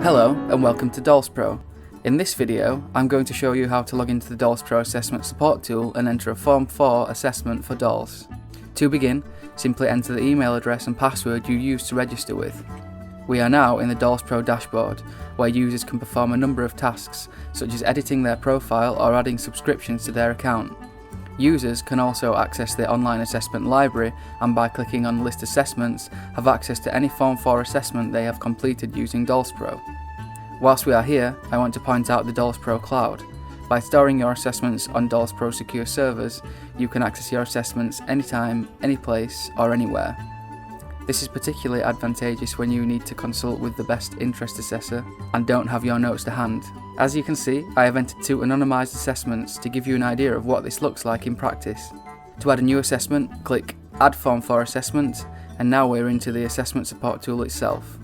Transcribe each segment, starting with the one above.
Hello and welcome to DoLSpro. In this video, I'm going to show you how to log into the DoLSpro Assessment Support tool and enter a Form 4 assessment for DoLS. To begin, simply enter the email address and password you used to register with. We are now in the DoLSpro dashboard, where users can perform a number of tasks, such as editing their profile or adding subscriptions to their account. Users can also access the online assessment library and by clicking on List Assessments have access to any Form 4 assessment they have completed using DoLSpro. Whilst we are here, I want to point out the DoLSpro Cloud. By storing your assessments on DoLSpro secure servers, you can access your assessments anytime, anyplace or anywhere. This is particularly advantageous when you need to consult with the best interest assessor and don't have your notes to hand. As you can see, I have entered 2 anonymised assessments to give you an idea of what this looks like in practice. To add a new assessment, click Add Form 4 Assessment, and now we're into the assessment support tool itself.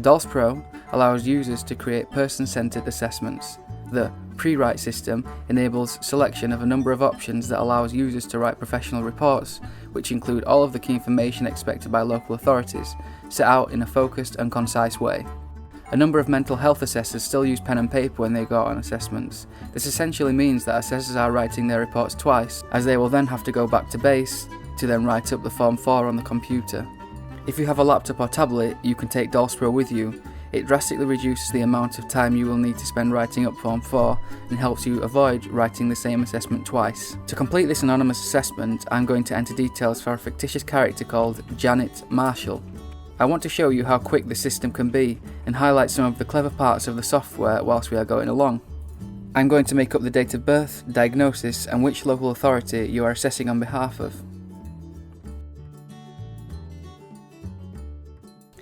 DoLSpro allows users to create person-centered assessments. The pre-write system enables selection of a number of options that allows users to write professional reports, which include all of the key information expected by local authorities, set out in a focused and concise way. A number of mental health assessors still use pen and paper when they go on assessments. This essentially means that assessors are writing their reports twice, as they will then have to go back to base to then write up the Form 4 on the computer. If you have a laptop or tablet, you can take DoLSpro with you. It drastically reduces the amount of time you will need to spend writing up Form 4 and helps you avoid writing the same assessment twice. To complete this anonymous assessment, I'm going to enter details for a fictitious character called Janet Marshall. I want to show you how quick the system can be and highlight some of the clever parts of the software whilst we are going along. I'm going to make up the date of birth, diagnosis and which local authority you are assessing on behalf of.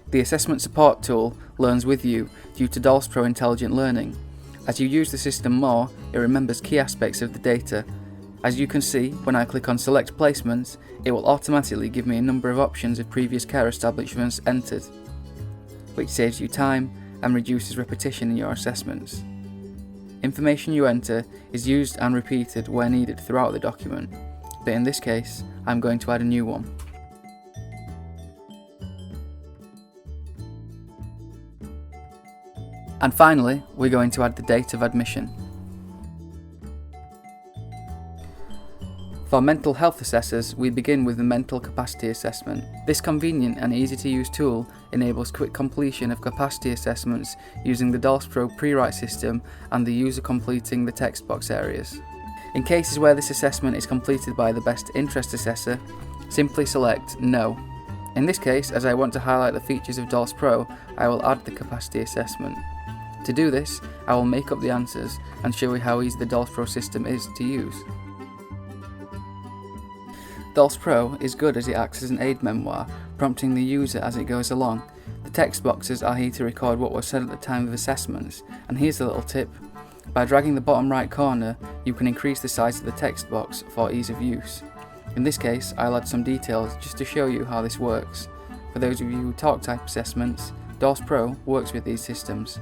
The assessment support tool learns with you due to DoLSpro Intelligent Learning. As you use the system more, it remembers key aspects of the data. As you can see, when I click on Select Placements, it will automatically give me a number of options of previous care establishments entered, which saves you time and reduces repetition in your assessments. Information you enter is used and repeated where needed throughout the document, but in this case, I'm going to add a new one. And finally, we're going to add the date of admission. For mental health assessors, we begin with the Mental Capacity Assessment. This convenient and easy to use tool enables quick completion of capacity assessments using the DoLSpro pre-write system and the user completing the text box areas. In cases where this assessment is completed by the best interest assessor, simply select No. In this case, as I want to highlight the features of DoLSpro, I will add the capacity assessment. To do this, I will make up the answers and show you how easy the DoLSpro system is to use. DoLSpro is good as it acts as an aid memoir, prompting the user as it goes along. The text boxes are here to record what was said at the time of assessments, and here's a little tip. By dragging the bottom right corner, you can increase the size of the text box for ease of use. In this case, I'll add some details just to show you how this works. For those of you who talk type assessments, DoLSpro works with these systems.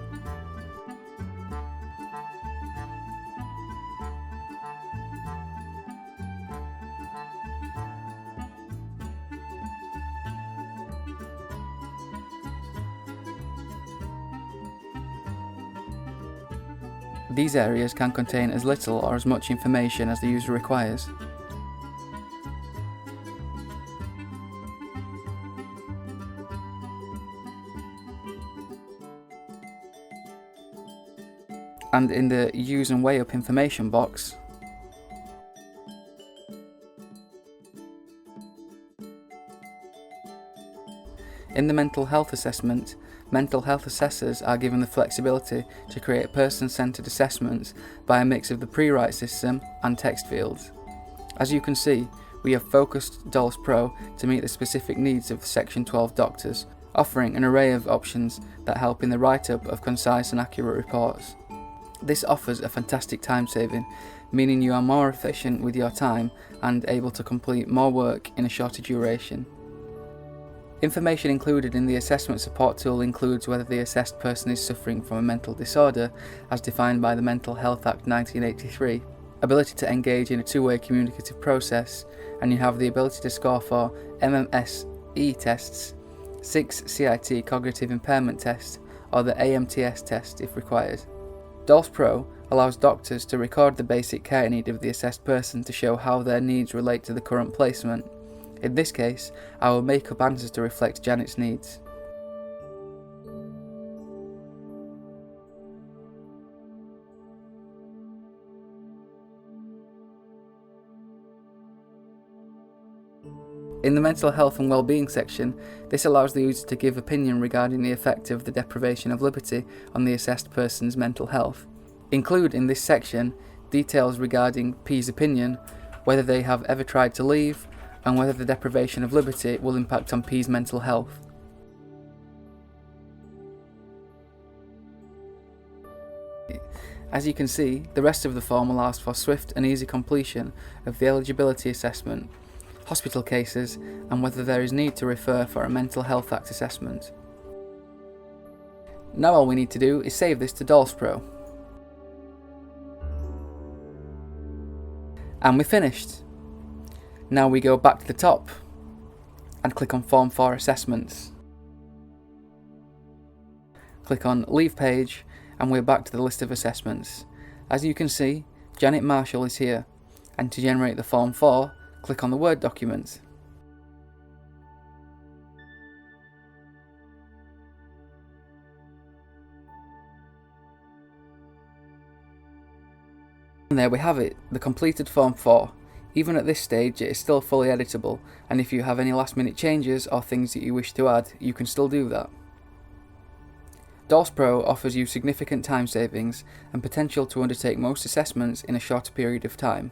These areas can contain as little or as much information as the user requires. And in the Use and Weigh Up information box, in the mental health assessment, mental health assessors are given the flexibility to create person-centered assessments by a mix of the pre-write system and text fields. As you can see, we have focused DoLSpro to meet the specific needs of Section 12 doctors, offering an array of options that help in the write-up of concise and accurate reports. This offers a fantastic time saving, meaning you are more efficient with your time and able to complete more work in a shorter duration. Information included in the assessment support tool includes whether the assessed person is suffering from a mental disorder as defined by the Mental Health Act 1983, ability to engage in a two-way communicative process, and you have the ability to score for MMSE tests, 6 CIT cognitive impairment tests, or the AMTS test if required. DoLSpro allows doctors to record the basic care need of the assessed person to show how their needs relate to the current placement. In this case, I will make up answers to reflect Janet's needs. In the mental health and well-being section, this allows the user to give opinion regarding the effect of the deprivation of liberty on the assessed person's mental health. Include in this section details regarding P's opinion, whether they have ever tried to leave, and whether the deprivation of liberty will impact on P's mental health. As you can see, the rest of the form allows for swift and easy completion of the eligibility assessment, hospital cases, and whether there is need to refer for a Mental Health Act assessment. Now all we need to do is save this to DoLSpro. And we're finished. Now we go back to the top and click on Form 4 Assessments. Click on Leave Page and we're back to the list of assessments. As you can see, Janet Marshall is here, and to generate the Form 4, click on the Word document. And there we have it, the completed Form 4. Even at this stage it is still fully editable, and if you have any last minute changes or things that you wish to add, you can still do that. DoLSpro offers you significant time savings and potential to undertake most assessments in a shorter period of time.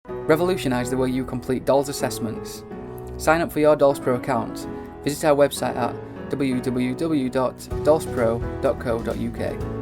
Revolutionise the way you complete DoLS assessments. Sign up for your DoLSpro account. Visit our website at www.dolspro.co.uk.